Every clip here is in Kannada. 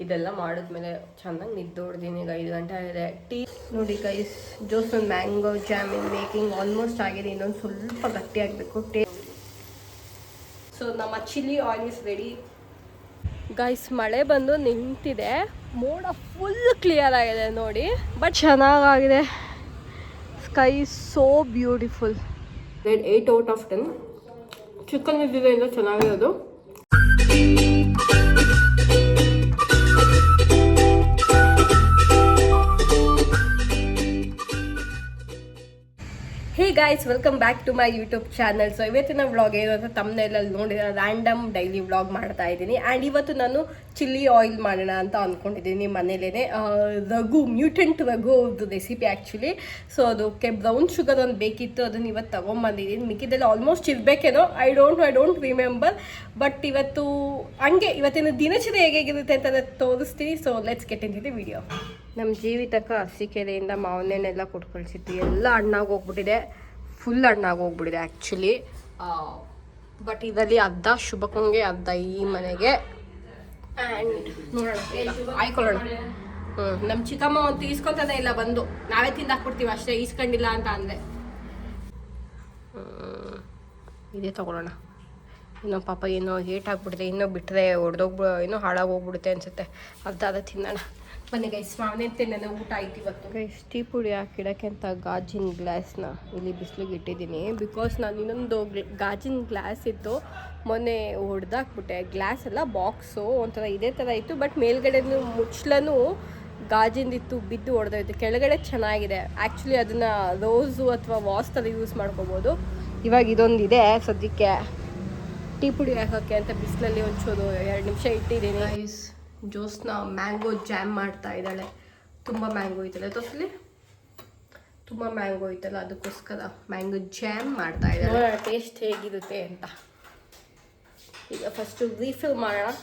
ಇದೆಲ್ಲ ಮಾಡಿದ್ಮೇಲೆ ಚೆನ್ನಾಗಿ ನಿದ್ದೋಡ್ತೀನಿ. ಈಗ 5 ಗಂಟೆ ಆಗಿದೆ. ಟೀ ನೋಡಿ guys, Josan mango jam in making almost ಆಗಿದೆ. ಇನ್ನೊಂದು ಸ್ವಲ್ಪ ಗಟ್ಟಿ ಆಗಬೇಕು ಸೊ ನಮ್ಮ chilli oil is ready guys. ಮಳೆ ಬಂದು ನಿಂತಿದೆ, ಮೋಡ ಫುಲ್ ಕ್ಲಿಯರ್ ಆಗಿದೆ ನೋಡಿ, ಬಟ್ ಚೆನ್ನಾಗಿದೆ. Sky so beautiful. 8 out of 10. Chicken ಇದ್ದಿದೆ ಇನ್ನೂ ಚೆನ್ನಾಗಿರೋದು. Hey guys, welcome back to my YouTube channel. So ಇವತ್ತಿನ ವ್ಲಾಗ್ ಏನು ಅಂತ ತಮ್ಮನೇಲಲ್ಲಿ ನೋಡಿದ ರ್ಯಾಂಡಮ್ ಡೈಲಿ ವ್ಲಾಗ್ ಮಾಡ್ತಾ ಇದ್ದೀನಿ. ಆ್ಯಂಡ್ ಇವತ್ತು ನಾನು ಚಿಲ್ಲಿ ಆಯಿಲ್ ಮಾಡೋಣ ಅಂತ ಅಂದ್ಕೊಂಡಿದ್ದೀನಿ ಮನೇಲೇ. ಮ್ಯೂಟೆಂಟ್ ರಘು ಅವ್ರದ್ದು ರೆಸಿಪಿ ಆ್ಯಕ್ಚುಲಿ. ಸೊ ಅದಕ್ಕೆ ಬ್ರೌನ್ ಶುಗರ್ ಒಂದು ಬೇಕಿತ್ತು, ಅದನ್ನು ಇವತ್ತು ತೊಗೊಂಬಂದಿದ್ದೀನಿ. ಮಿಕ್ಕಿದ್ದೆಲ್ಲ ಆಲ್ಮೋಸ್ಟ್ ಇರಬೇಕೇನೋ, ಐ ಡೋಂಟ್ ರಿಮೆಂಬರ್. ಬಟ್ ಇವತ್ತು ಹಂಗೆ ಇವತ್ತಿನ ದಿನಚರಿ ಹೇಗಿರುತ್ತೆ ಅಂತ ತೋರಿಸ್ತೀನಿ. So let's get in the video. ನಮ್ಮ ಜೀವಿತಕ್ಕ ಅರಸೀಕೆರೆಯಿಂದ ಮಾವನೆಲ್ಲ ಕೊಟ್ಟು ಕಳಿಸಿತ್ತು. ಎಲ್ಲ ಹಣ್ಣಾಗಿ ಹೋಗ್ಬಿಟ್ಟಿದೆ, ಫುಲ್ ಹಣ್ಣಾಗಿ ಹೋಗ್ಬಿಟ್ಟಿದೆ ಆ್ಯಕ್ಚುಲಿ. ಬಟ್ ಇದರಲ್ಲಿ ಅರ್ಧ ಶುಭಕ್ಕಂಗೆ, ಅರ್ಧ ಈ ಮನೆಗೆ. ಆ್ಯಂಡ್ ನೋಡೋಣ, ಆಯ್ಕೊಳ್ಳೋಣ. ನಮ್ಮ ಚಿಕ್ಕಮ್ಮ ಒಂದು ಈಸ್ಕೊತಾನೆ ಇಲ್ಲ, ಬಂದು ನಾವೇ ತಿಂದಾಕ್ಬಿಡ್ತೀವಿ ಅಷ್ಟೇ, ಈಸ್ಕೊಂಡಿಲ್ಲ ಅಂತ ಅಂದರೆ. ಇದೇ ತೊಗೊಳ್ಳೋಣ. ಇನ್ನೂ ಪಾಪ ಏನೋ ಹೇಟ್ ಆಗಿಬಿಟ್ಟಿದೆ, ಇನ್ನೂ ಬಿಟ್ಟರೆ ಏನೋ ಹಾಳಾಗಿ ಹೋಗ್ಬಿಡುತ್ತೆ ಅನಿಸುತ್ತೆ. ಅರ್ಧ ತಿನ್ನೋಣ ಬನ್ನಿ ಗೈಸ್. ಮಾವನೇ ತಿನ್ನೋಣ, ಊಟ ಆಯ್ತು ಇವತ್ತು. ಗೈಸ್, ಟೀ ಪುಡಿ ಹಾಕಿಡೋಕ್ಕೆ ಅಂತ ಗಾಜಿನ ಗ್ಲಾಸ್ನ ಇಲ್ಲಿ ಬಿಸಿಲಿಗೆ ಇಟ್ಟಿದ್ದೀನಿ. ಬಿಕಾಸ್ ನಾನು ಇನ್ನೊಂದು ಗಾಜಿನ ಗ್ಲಾಸ್ ಇತ್ತು, ಮೊನ್ನೆ ಹೊಡೆದಾಕ್ಬಿಟ್ಟೆ. ಗ್ಲಾಸ್ ಎಲ್ಲ ಬಾಕ್ಸು ಒಂಥರ ಇದೇ ಥರ ಇತ್ತು, ಬಟ್ ಮೇಲ್ಗಡೆ ಮುಚ್ಚಲೂ ಗಾಜಿಂದಿತ್ತು, ಬಿದ್ದು ಹೊಡೆದೋಯ್ತು. ಕೆಳಗಡೆ ಚೆನ್ನಾಗಿದೆ ಆ್ಯಕ್ಚುಲಿ, ಅದನ್ನು ರೋಸು ಅಥವಾ ವಾಸ್ ಥರ ಯೂಸ್ ಮಾಡ್ಕೋಬೋದು. ಇವಾಗ ಇದೊಂದಿದೆ ಸದ್ಯಕ್ಕೆ ಟೀ ಪುಡಿ ಹಾಕೋಕ್ಕೆ ಅಂತ ಬಿಸಿಲಲ್ಲಿ ಒಂಚೂರು 2 ನಿಮಿಷ ಇಟ್ಟಿದ್ದೀನಿ. ಗೈಸ್, ಜೋಸ್ನ ಮ್ಯಾಂಗೋ ಜಾಮ್ ಮಾಡ್ತಾ ಇದ್ದಾಳೆ. ತುಂಬ ಮ್ಯಾಂಗೋ ಐತಲ್ಲ ತೋರಿಸಲಿ, ತುಂಬ ಮ್ಯಾಂಗೋ ಐತಲ್ಲ, ಅದಕ್ಕೋಸ್ಕರ ಮ್ಯಾಂಗೋ ಜಾಮ್ ಮಾಡ್ತಾ ಇದ್ದಾಳೆ. ಟೇಸ್ಟ್ ಹೇಗಿರುತ್ತೆ ಅಂತ ಈಗ ಫಸ್ಟು ರೀಫಿಲ್ ಮಾಡೋಣ.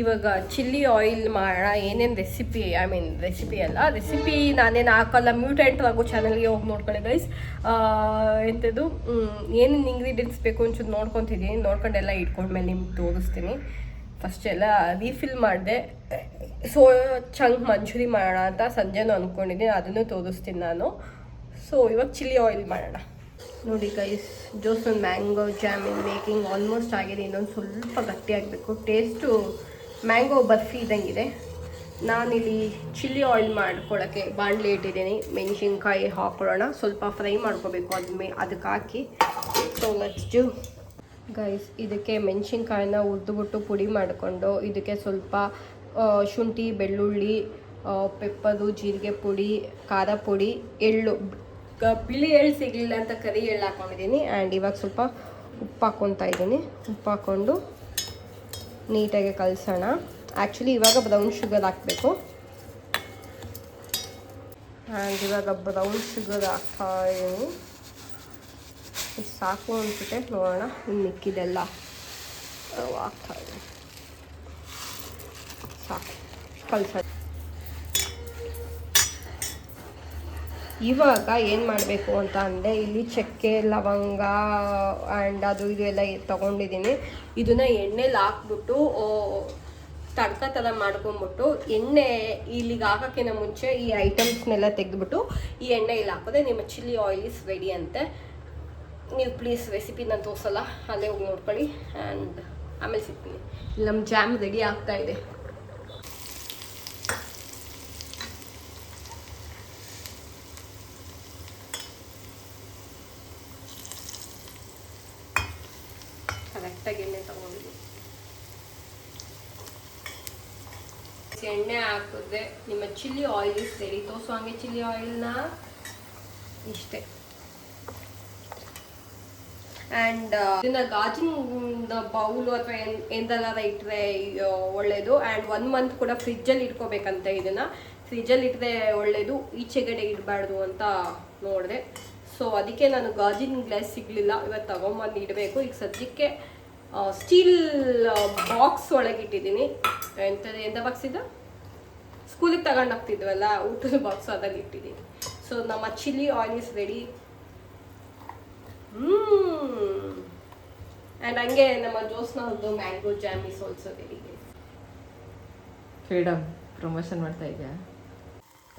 ಇವಾಗ ಚಿಲ್ಲಿ ಆಯಿಲ್ ಮಾಡೋಣ. ಏನೇನು ರೆಸಿಪಿ ರೆಸಿಪಿ ನಾನೇನು ಹಾಕಲ್ಲ. ಮ್ಯೂಟೆಂಟ್ ಆಗೋ ಚಾನಲ್ಗೆ ಹೋಗಿ ನೋಡ್ಕೊಳ್ಳಿ ಗೈಸ್. ಎಂಥದ್ದು ಏನೇನು ಇಂಗ್ರೀಡಿಯೆಂಟ್ಸ್ ಬೇಕು ಒಂಚೂರು ನೋಡ್ಕೊತಿದ್ದೀನಿ. ನೋಡ್ಕೊಂಡೆಲ್ಲ ಇಟ್ಕೊಂಡ್ಮೇಲೆ ನಿಮ್ಗೆ ತೋರಿಸ್ತೀನಿ. ಫಸ್ಟ್ ಎಲ್ಲ ರೀಫಿಲ್ ಮಾಡಿದೆ. ಚಂಕ್ ಮಂಚೂರಿ ಮಾಡೋಣ ಅಂತ ಸಂಜೆನೂ ಅಂದ್ಕೊಂಡಿದ್ದೀನಿ, ಅದನ್ನು ತೋರಿಸ್ತೀನಿ ನಾನು. ಸೊ ಇವಾಗ ಚಿಲ್ಲಿ ಆಯಿಲ್ ಮಾಡೋಣ. ನೋಡಿ guys, Josan mango jam in making almost ಆಗಿದೆ. ಇನ್ನೊಂದು ಸ್ವಲ್ಪ ಗಟ್ಟಿ ಆಗಬೇಕು. ಟೇಸ್ಟು ಮ್ಯಾಂಗೋ ಬರ್ಫಿ ಇದ್ದಂಗಿದೆ. ನಾನಿಲ್ಲಿ ಚಿಲ್ಲಿ ಆಯಿಲ್ ಮಾಡ್ಕೊಳ್ಳೋಕ್ಕೆ ಬಾಣಲೆ ಇಟ್ಟಿದ್ದೀನಿ. ಮೆಣಸಿನ್ಕಾಯಿ ಹಾಕೊಳ್ಳೋಣ, ಸ್ವಲ್ಪ ಫ್ರೈ ಮಾಡ್ಕೋಬೇಕು ಅದಕ್ಕೆ ಹಾಕಿ. So let's do guys. ಇದಕ್ಕೆ ಮೆಣಸಿನ್ಕಾಯಿನ ಉದ್ದುಬಿಟ್ಟು ಪುಡಿ ಮಾಡಿಕೊಂಡು, ಇದಕ್ಕೆ ಸ್ವಲ್ಪ ಶುಂಠಿ, ಬೆಳ್ಳುಳ್ಳಿ, ಪೆಪ್ಪರು, ಜೀರಿಗೆ ಪುಡಿ, ಖಾರ ಪುಡಿ, ಎಳ್ಳು, ಬಿಳಿ ಎಳ್ಳು ಸಿಗಲಿಲ್ಲ ಅಂತ ಕರಿ ಎಳ್ಳು ಹಾಕೊಂಡಿದ್ದೀನಿ. ಆ್ಯಂಡ್ ಇವಾಗ ಸ್ವಲ್ಪ ಉಪ್ಪು ಹಾಕ್ಕೊತಾ ಇದ್ದೀನಿ. ಉಪ್ಪು ಹಾಕ್ಕೊಂಡು ನೀಟಾಗಿ ಕಲಸೋಣ. ಆ್ಯಕ್ಚುಲಿ ಇವಾಗ ಬ್ರೌನ್ ಶುಗರ್ ಹಾಕಬೇಕು. ಆ್ಯಂಡ್ ಇವಾಗ ಬ್ರೌನ್ ಶುಗರ್ ಹಾಕ್ತಾ ಇದ್ದೀನಿ. ಸಾಕು ಅನ್ಸುತ್ತೆ, ನೋಡೋಣ. ಇನ್ನು ಮಿಕ್ಕಿದೆಲ್ಲ ಹಾಕ್ತಾ ಇದ್ದೀನಿ. ಸಾಕು, ಕಲಸೋಣ. ಇವಾಗ ಏನು ಮಾಡಬೇಕು ಅಂತ ಅಂದರೆ, ಇಲ್ಲಿ ಚಕ್ಕೆ, ಲವಂಗ ಆ್ಯಂಡ್ ಅದು ಇದು ಎಲ್ಲ ತೊಗೊಂಡಿದ್ದೀನಿ. ಇದನ್ನು ಎಣ್ಣೆಲಿ ಹಾಕ್ಬಿಟ್ಟು ತಡ್ಕ ಥರ ಮಾಡ್ಕೊಂಬಿಟ್ಟು, ಎಣ್ಣೆ ಇಲ್ಲಿಗೆ ಹಾಕೋಕ್ಕಿಂತ ಮುಂಚೆ ಈ ಐಟಮ್ಸ್ನೆಲ್ಲ ತೆಗೆದುಬಿಟ್ಟು ಈ ಎಣ್ಣೆ ಇಲ್ಲಿ ಹಾಕೋದೆ ನಿಮ್ಮ ಚಿಲ್ಲಿ ಆಯಿಲ್ ಇಸ್ ರೆಡಿ ಅಂತೆ. ನೀವು ಪ್ಲೀಸ್ ರೆಸಿಪಿ ನಾನು ತೋರಿಸಲ್ಲ, ಅಲ್ಲೇ ಹೋಗಿ ನೋಡ್ಕೊಳ್ಳಿ. ಆ್ಯಂಡ್ ಆಮೇಲೆ ಸಿಗ್ತೀನಿ. ಇಲ್ಲಿ ನಮ್ಮ ಜಾಮ್ ರೆಡಿ ಆಗ್ತಾ ಇದೆ. ಕರೆಕ್ಟಾಗಿ ಎಣ್ಣೆ ತೊಗೊಂಡಿದ್ದೀನಿ. ಎಣ್ಣೆ ಹಾಕಿದ್ರೆ ನಿಮ್ಮ ಚಿಲ್ಲಿ ಆಯಿಲ್ ಇಸ್ ರೆಡಿ. ತೋರಿಸೋ ಹಂಗೆ ಚಿಲ್ಲಿ ಆಯಿಲ್ನ ಇಷ್ಟೇ. ಆ್ಯಂಡ್ ಇದನ್ನ ಗಾಜಿನ ಬೌಲು ಅಥವಾ ಎಂದೆಲ್ಲ ಇಟ್ಟರೆ ಒಳ್ಳೆಯದು. ಆ್ಯಂಡ್ 1 ಮಂತ್ ಕೂಡ ಫ್ರಿಜ್ಜಲ್ಲಿ ಇಟ್ಕೋಬೇಕಂತೆ. ಇದನ್ನು ಫ್ರಿಜ್ಜಲ್ಲಿ ಇಟ್ಟರೆ ಒಳ್ಳೆಯದು, ಈಚೆಗಡೆ ಇಡಬಾರ್ದು ಅಂತ ನೋಡಿದೆ. ಸೊ ಅದಕ್ಕೆ ನಾನು ಗಾಜಿನ ಗ್ಲಾಸ್ ಸಿಗಲಿಲ್ಲ, ಇವತ್ತು ತಗೊಂಬಂದು ಇಡಬೇಕು. ಈಗ ಸದ್ಯಕ್ಕೆ ಸ್ಟೀಲ್ ಬಾಕ್ಸ್ ಒಳಗೆ ಇಟ್ಟಿದ್ದೀನಿ. ಎಂಥ ಬಾಕ್ಸ್ ಇದು? ಸ್ಕೂಲಿಗೆ ತಗೊಂಡು ಹೋಗ್ತಿದ್ವಲ್ಲ ಊಟದ ಬಾಕ್ಸ್, ಅದಲ್ಲಿ ಇಟ್ಟಿದ್ದೀನಿ. ಸೊ ನಮ್ಮ chilli oil is ready. And ಹಂಗೆ ನಮ್ಮ ಜೋಸ್ನವ್ರದ್ದು mango jam is also ready. Freedom promotion ಮಾಡ್ತಾ ಇದೆಯಾ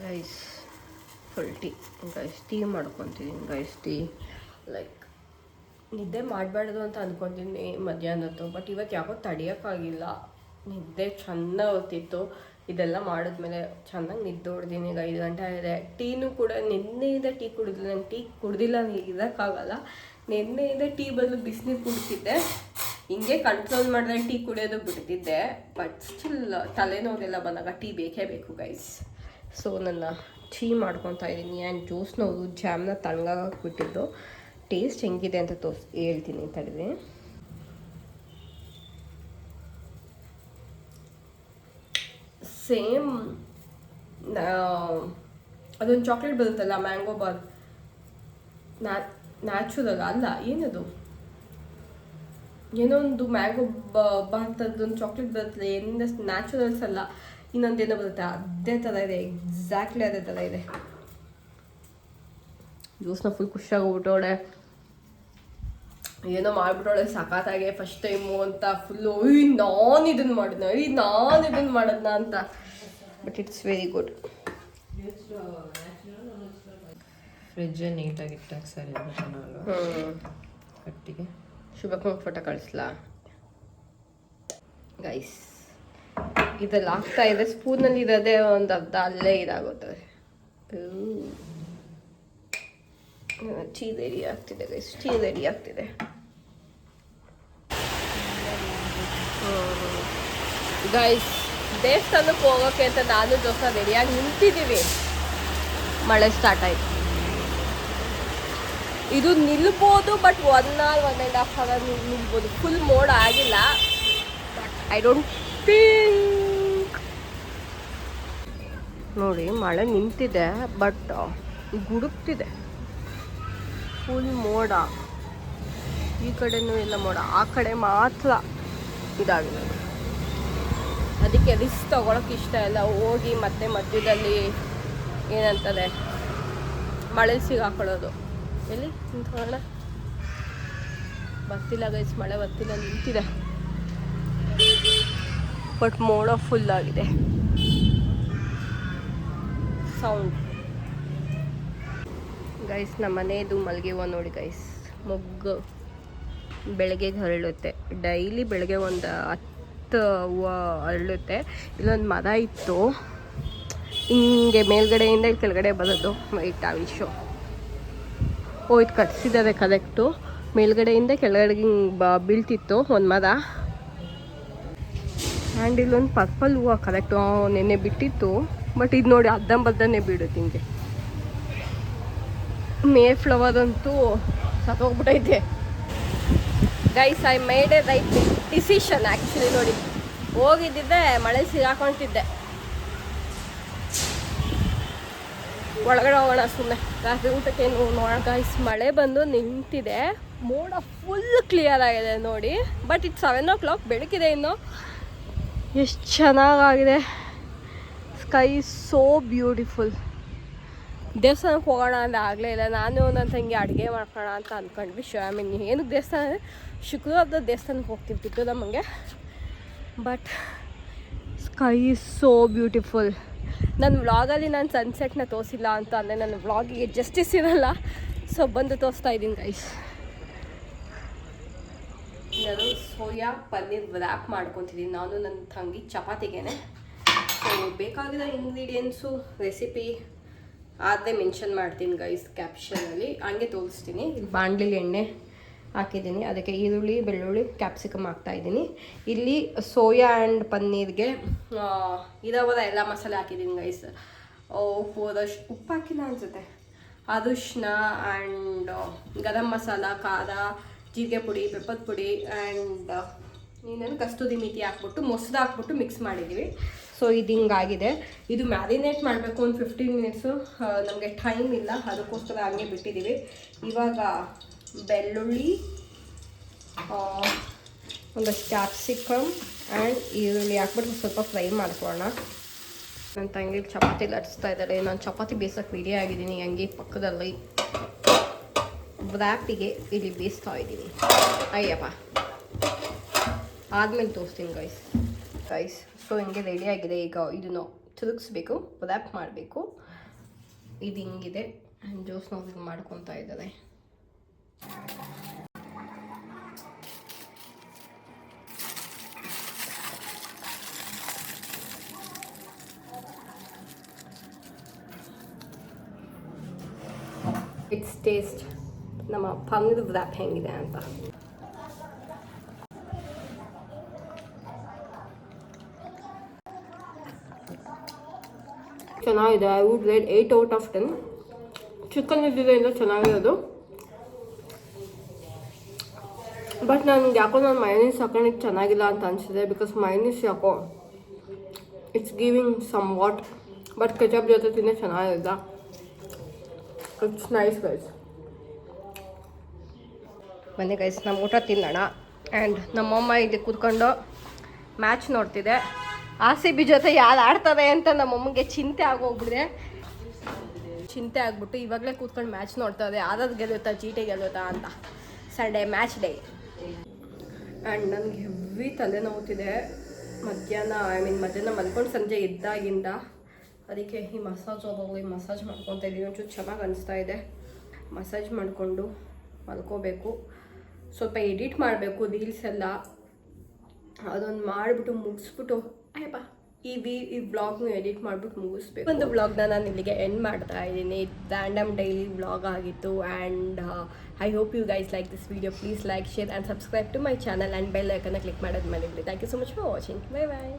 ಗೈಸ್? ಫುಲ್ ಟೀ ಮಾಡ್ಕೊತೀನಿ ಗೈಸ್. ಟೀ ಲೈಕ್ ನಿದ್ದೆ ಮಾಡಬಾರ್ದು ಅಂತ ಅಂದ್ಕೊತೀನಿ ಮಧ್ಯಾಹ್ನದ್ದು, ಬಟ್ ಇವತ್ತು ಯಾಕೋ ತಡಿಯೋಕ್ಕಾಗಿಲ್ಲ. ನಿದ್ದೆ ಚೆನ್ನಾಗಿ ಹೊತ್ತಿತ್ತು. ಇದೆಲ್ಲ ಮಾಡಿದ್ಮೇಲೆ ಚೆನ್ನಾಗಿ ನಿದ್ದೆ ಹೊಡ್ದೀನಿ. ಈಗ 5 ಗಂಟೆ ಆಗಿದೆ. ಟೀನೂ ಕೂಡ ನಿನ್ನೆಯಿಂದ ಟೀ ಕುಡಿದಿಲ್ಲ. ನಂಗೆ ಟೀ ಕುಡ್ದಿಲ್ಲ ಇರೋಕ್ಕಾಗಲ್ಲ. ನಿನ್ನೆಯಿಂದ ಟೀ ಬದಲು ಬಿಸಿನೀರು ಕುಡಿತಿದ್ದೆ. ಹಿಂಗೆ ಕಂಟ್ರೋಲ್ ಮಾಡಿದ್ರೆ ಟೀ ಕುಡಿಯೋದು ಬಿಡ್ತಿದ್ದೆ, ಬಟ್ ಸ್ಟಿಲ್ ತಲೆನೋವೆಲ್ಲ ಬಂದಾಗ ಟೀ ಬೇಕೇ ಬೇಕು ಗೈಸ್. ಸೊ ನನ್ನ ಟೀ ಮಾಡ್ಕೊತಾ ಇದ್ದೀನಿ. ಆ್ಯಂಡ್ ಜ್ಯೂಸ್ನವರು ಜಾಮ್ನ ತಣ್ಣಗಾಕ್ಬಿಟ್ಟಿದ್ದು. ಟೇಸ್ಟ್ ಹೆಂಗಿದೆ ಅಂತ ಹೇಳ್ತೀನಿ ತಡೆದೆ. ಸೇಮ್ ಅದೊಂದು ಚಾಕ್ಲೇಟ್ ಬರುತ್ತಲ್ಲ ಮ್ಯಾಂಗೋ ಬಾರ್, ನ್ಯಾಚುರಲ್ ಅಲ್ಲ ಏನದು, ಏನೋ ಒಂದು ಮ್ಯಾಂಗೋ ಬಾರ್ತದೊಂದು ಚಾಕ್ಲೇಟ್ ಬರುತ್ತಲ್ಲ, ಏನಿಂದ ನ್ಯಾಚುರಲ್ಸ್ ಅಲ್ಲ, ಇನ್ನೊಂದೇನೋ ಬರುತ್ತೆ, ಅದೇ ಥರ ಇದೆ. ಎಕ್ಸಾಕ್ಟ್ಲಿ ಅದೇ ಥರ ಇದೆ. ಜ್ಯೂಸ್ನ ಫುಲ್ ಖುಷಿಯಾಗಿ ಊಟೋಡೆ ಏನೋ ಮಾಡಿಬಿಟ್ಟೋಳೆ ಸಖತ್ತಾಗೆ ಫಸ್ಟ್ ಟೈಮು ಅಂತ ಫುಲ್ಲು ನಾನು ಇದನ್ನು ಮಾಡಿದ್ನ ಅಂತ. But it's very good. Fridge ನೀಟಾಗಿ ಇಟ್ಟಾಗ ಸರಿ ಕಟ್ಟಿಗೆ ಶುಭಕ್ಕೆ ಫೋಟೋ ಕಳಿಸ್ಲಾ ಗೈಸ್? ಇದೆಲ್ಲ ಆಗ್ತಾ ಇದೆ. ಸ್ಪೂನಲ್ಲಿ ಇರೋದೇ ಒಂದು ಅರ್ಧ ಅಲ್ಲೇ ಇದಾಗುತ್ತದೆ. ಟೀ ರೆಡಿ ಆಗ್ತಿದೆ ಗೈಸ್, ಟೀ ರೆಡಿ ಆಗ್ತಿದೆ. ಗೈಸ್ ದೇವಸ್ಥಾನಕ್ಕೆ ಹೋಗೋಕ್ಕೆ ಅಂತ ನಾನು ದೋಸ ರೆಡಿಯಾಗಿ ನಿಂತಿದ್ದೀವಿ. ಮಳೆ ಸ್ಟಾರ್ಟ್ ಆಯಿತು. ಇದು ನಿಲ್ಬೋದು, ಬಟ್ 1.5 ಅವರ್ ನಿಲ್ಬೋದು. ಫುಲ್ ಮೋಡ ಆಗಿಲ್ಲ. I don't think. ನೋಡಿ ಮಳೆ ನಿಂತಿದೆ, ಬಟ್ ಗುಡುಕ್ತಿದೆ. ಫುಲ್ ಮೋಡ. ಈ ಕಡೆನೂ ಎಲ್ಲ ಮೋಡ, ಆ ಕಡೆ ಮಾತ್ರ ಇದಾಗಿದೆ. ಅದಕ್ಕೆ ರಿಸ್ಕ್ ತೊಗೊಳಕ್ಕೆ ಇಷ್ಟ ಇಲ್ಲ. ಹೋಗಿ ಮತ್ತೆ ಮಧ್ಯದಲ್ಲಿ ಏನಂತದೆ ಮಳೆ ಸಿಗಾಕೊಳ್ಳೋದು. ಎಲ್ಲಿ ನಿಂತ್ಕೊಳ್ಳೋಣ? ಬರ್ತಿಲ್ಲ ಗೈಸ್, ಮಳೆ ಬರ್ತಿಲ್ಲ, ನಿಂತಿದೆ. ಬಟ್ ಮೋಡ ಫುಲ್ ಆಗಿದೆ. ಸೌಂಡ್ ಗೈಸ್, ನಮ್ಮ ಮನೆಯದು ಮಲ್ಲಿಗೆ ಹೂವು ನೋಡಿ ಗೈಸ್. ಮೊಗ್ಗು ಬೆಳಗ್ಗೆಗೆ ಹರಳುತ್ತೆ. ಡೈಲಿ ಬೆಳಗ್ಗೆ ಒಂದು 10 ಹೂವು ಹರಳುತ್ತೆ. ಇಲ್ಲೊಂದು ಮರ ಇತ್ತು, ಹಿಂಗೆ ಮೇಲ್ಗಡೆಯಿಂದ ಕೆಳಗಡೆ ಬರೋದು. ವೈಟ್ ಆ ವಿಷು ಇದು ಕಟ್ಸಿದ್ದಾರೆ ಕರೆಕ್ಟು. ಮೇಲ್ಗಡೆಯಿಂದ ಕೆಳಗಡೆ ಬೀಳ್ತಿತ್ತು ಒಂದು ಮರ. ಆ್ಯಂಡ್ ಇಲ್ಲೊಂದು ಪರ್ಪಲ್ ಹೂವು ಕರೆಕ್ಟು ನೆನ್ನೆ ಬಿಟ್ಟಿತ್ತು, ಬಟ್ ಇದು ನೋಡಿ ಅರ್ಧಂಬರ್ಧನೇ ಬೀಳುತ್ತೆ ಹಿಂಗೆ. ಮೇ ಫ್ಲವರ್ ಅಂತೂ ಸತ್ತೋಗ್ಬಿಟ್ಟೈತೆ guys. I made a right decision actually. ನೋಡಿ ಹೋಗಿದ್ದಿದ್ದೆ ಮಳೆ ಸಿಗಾಕೊಂತಿದ್ದೆ. ಒಳಗಡೆ ಹೋಗೋಣ ಸುಮ್ಮನೆ, ರಾತ್ರಿ ಊಟಕ್ಕೆ ನೋಡೋಣ ಗೈಸ್. ಮಳೆ ಬಂದು ನಿಂತಿದೆ, ಮೋಡ ಫುಲ್ ಕ್ಲಿಯರ್ ಆಗಿದೆ ನೋಡಿ. ಬಟ್ ಇದು 7 o'clock, ಬೆಳಕಿದೆ ಇನ್ನು. ಎಷ್ಟು ಚೆನ್ನಾಗಾಗಿದೆ. Sky so beautiful. ದೇವಸ್ಥಾನಕ್ಕೆ ಹೋಗೋಣ ಅಂತ ಆಗಲೇ ಇಲ್ಲ. ನಾನು ನನ್ನ ತಂಗಿ ಅಡುಗೆ ಮಾಡ್ಕೊಳ್ಳೋಣ ಅಂತ ಅಂದ್ಕೊಂಡ್ವಿ. ಏನಕ್ಕೆ ದೇವಸ್ಥಾನ ಅಂದರೆ ಶುಕ್ರವಾರದ ದೇವಸ್ಥಾನಕ್ಕೆ ಹೋಗ್ತಿರ್ತಿತ್ತು ನಮಗೆ. But sky so beautiful. ನನ್ನ ವ್ಲಾಗಲ್ಲಿ ನಾನು ಸನ್ಸೆಟ್ನ ತೋರಿಸಿಲ್ಲ ಅಂತ ಅಂದರೆ ನನ್ನ ವ್ಲಾಗಿಗೆ ಜಸ್ಟಿಸ್ ಇರಲ್ಲ. ಸೊ ಬಂದು ತೋರಿಸ್ತಾ ಇದ್ದೀನಿ ಗೈಸ್. ನಾನು ಸೋಯಾ ಪನ್ನೀರ್ ರ್ಯಾಪ್ ಮಾಡ್ಕೊತಿದ್ದೀನಿ ನಾನು ನನ್ನ ತಂಗಿ ಚಪಾತಿಗೇನೆ. ಸೊ ಬೇಕಾಗಿರೋ ಇಂಗ್ರೀಡಿಯೆಂಟ್ಸು ರೆಸಿಪಿ ಆದರೆ ಮೆನ್ಷನ್ ಮಾಡ್ತೀನಿ ಗೈಸ್ ಕ್ಯಾಪ್ಷನಲ್ಲಿ, ಹಂಗೆ ತೋರಿಸ್ತೀನಿ. ಇಲ್ಲಿ ಬಾಣಲಿಲಿ ಎಣ್ಣೆ ಹಾಕಿದ್ದೀನಿ, ಅದಕ್ಕೆ ಈರುಳ್ಳಿ, ಬೆಳ್ಳುಳ್ಳಿ, ಕ್ಯಾಪ್ಸಿಕಮ್ ಹಾಕ್ತಾಯಿದ್ದೀನಿ. ಇಲ್ಲಿ ಸೋಯಾ ಆ್ಯಂಡ್ ಪನ್ನೀರ್ಗೆ ಇರೋವರ ಎಲ್ಲ ಮಸಾಲೆ ಹಾಕಿದ್ದೀನಿ ಗೈಸ್. ಉಪ್ಪು ಹಾಕಿಲ್ಲ ಅನಿಸುತ್ತೆ. ಅರಿಶಿನ ಆ್ಯಂಡ್ ಗರಂ ಮಸಾಲ, ಖಾರ, ಜೀರಿಗೆ ಪುಡಿ, ಪೆಪ್ಪರ್ ಪುಡಿ ಆ್ಯಂಡ್ ಇನ್ನೇನು ಕಸ್ತೂರಿ ಮೆಥಿ ಹಾಕ್ಬಿಟ್ಟು ಮೊಸರು ಹಾಕ್ಬಿಟ್ಟು ಮಿಕ್ಸ್ ಮಾಡಿದ್ದೀವಿ. ಸೊ ಇದು ಹಿಂಗಾಗಿದೆ. ಇದು ಮ್ಯಾರಿನೇಟ್ ಮಾಡಬೇಕು ಒಂದು 15 ಮಿನಿಟ್ಸು. ನಮಗೆ ಟೈಮ್ ಇಲ್ಲ, ಅದಕ್ಕೋಸ್ಕರ ಹಂಗೆ ಬಿಟ್ಟಿದ್ದೀವಿ. ಇವಾಗ ಬೆಳ್ಳುಳ್ಳಿ, ಒಂದಷ್ಟು ಕ್ಯಾಪ್ಸಿಕಮ್ ಆ್ಯಂಡ್ ಈರುಳ್ಳಿ ಹಾಕ್ಬಿಟ್ಟು ಸ್ವಲ್ಪ ಫ್ರೈ ಮಾಡ್ಕೊಳ್ಳೋಣ. ನನ್ನ ತಂಗಿ ಚಪಾತಿ ಲಟ್ಸ್ತಾ ಇದ್ದಾರೆ. ನಾನು ಚಪಾತಿ ಬೇಯಿಸೋಕೆ ರೆಡಿ ಆಗಿದ್ದೀನಿ. ಹಂಗೆ ಪಕ್ಕದಲ್ಲಿ ವ್ರ್ಯಾಪಿಗೆ ಇಲ್ಲಿ ಬೇಯಿಸ್ತಾ ಇದ್ದೀನಿ. ಅಯ್ಯಪ್ಪ ಆದಮೇಲೆ ತೋರಿಸ್ತೀನಿ ಗೈಸ್. ಸೊ ಹಿಂಗೆ ರೆಡಿ ಆಗಿದೆ. ಈಗ ಇದನ್ನು ತಿರುಗಿಸ್ಬೇಕು, ವ್ರ್ಯಾಪ್ ಮಾಡಬೇಕು. ಇದು ಹಿಂಗಿದೆ ಆ್ಯಂಡ್ ಜ್ಯೂಸ್ ನಾವು ಮಾಡ್ಕೊತಾ ಇದ್ದಾರೆ. ಇಟ್ಸ್ ಟೇಸ್ಟ್ ನಮ್ಮ ಪನ್ನೀರ್ ವ್ರ್ಯಾಪ್ ಹೆಂಗಿದೆ ಅಂತ. ಚೆನ್ನಾಗಿದೆ. I would rate 8 out of 10. Chicken ಇದ್ದಿದ್ದರಿಂದ ಚೆನ್ನಾಗಿರೋದು. ಬಟ್ ನನಗೆ ಯಾಕೋ ನಾನು ಮೈನೀಸ್ ಹಾಕೊಂಡಿದ್ದು ಚೆನ್ನಾಗಿಲ್ಲ ಅಂತ ಅನಿಸಿದೆ. ಬಿಕಾಸ್ ಮೈನೀಸ್ ಯಾಕೋ it's giving somewhat. But ketchup ಜೊತೆ ತಿಂದರೆ ಚೆನ್ನಾಗಿಲ್ಲ. It's nice guys. ಬನ್ನಿ ಗೈಸ್, ನಮ್ಮ ಊಟ ತಿನ್ನೋಣ. ಆ್ಯಂಡ್ ನಮ್ಮಮ್ಮ ಇಲ್ಲಿ ಕೂತ್ಕೊಂಡು ಮ್ಯಾಚ್ ನೋಡ್ತಿದೆ. RCB ಜೊತೆ ಯಾರು ಆಡ್ತಾರೆ ಅಂತ ನಮ್ಮಮ್ಮಗೆ ಚಿಂತೆ ಆಗ್ಬಿಟ್ಟು ಇವಾಗಲೇ ಕೂತ್ಕೊಂಡು ಮ್ಯಾಚ್ ನೋಡ್ತಾರೆ. ಯಾವ್ದು ಗೆಲ್ಲುತ್ತಾ, ಚೀಟಿ ಗೆಲ್ಲುತ್ತಾ ಅಂತ. Sunday match day. ಆ್ಯಂಡ್ ನನಗೆ ಹೆವಿ ತಲೆನೋವುತ್ತಿದೆ ಮಧ್ಯಾಹ್ನ ಮಲ್ಕೊಂಡು ಸಂಜೆ ಇದ್ದಾಗಿಂದ. ಅದಕ್ಕೆ ಈ ಮಸಾಜ್ ಮಾಡ್ಕೊತಾ ಇದ್ದೀವಿ. ಒಂಚೂರು ಚೆನ್ನಾಗಿ ಅನಿಸ್ತಾ ಇದೆ. ಮಸಾಜ್ ಮಾಡಿಕೊಂಡು ಮಲ್ಕೋಬೇಕು. ಸ್ವಲ್ಪ ಎಡಿಟ್ ಮಾಡಬೇಕು ರೀಲ್ಸ್ ಎಲ್ಲ. ಅದೊಂದು ಮಾಡಿಬಿಟ್ಟು ಮುಗಿಸ್ಬಿಟ್ಟು ಅಯ್ಯಪ್ಪ ಈ ವ್ಲಾಗ್ನು ಎಡಿಟ್ ಮಾಡಿಬಿಟ್ಟು ಮುಗಿಸ್ಬೇಕು. ಒಂದು ವ್ಲಾಗ್ನ ನಾನು ಇಲ್ಲಿಗೆ ಎಂಡ್ ಮಾಡ್ತಾ ಇದ್ದೀನಿ. ರ್ಯಾಂಡಮ್ ಡೈಲಿ ವ್ಲಾಗ್ ಆಗಿತ್ತು. And I hope you guys like this video. Please like, share and subscribe to my channel and bell ಐಕನ್ನ ಕ್ಲಿಕ್ ಮಾಡೋದು ಮರಿಬೇಡಿ. Thank you so much for watching. Bye bye.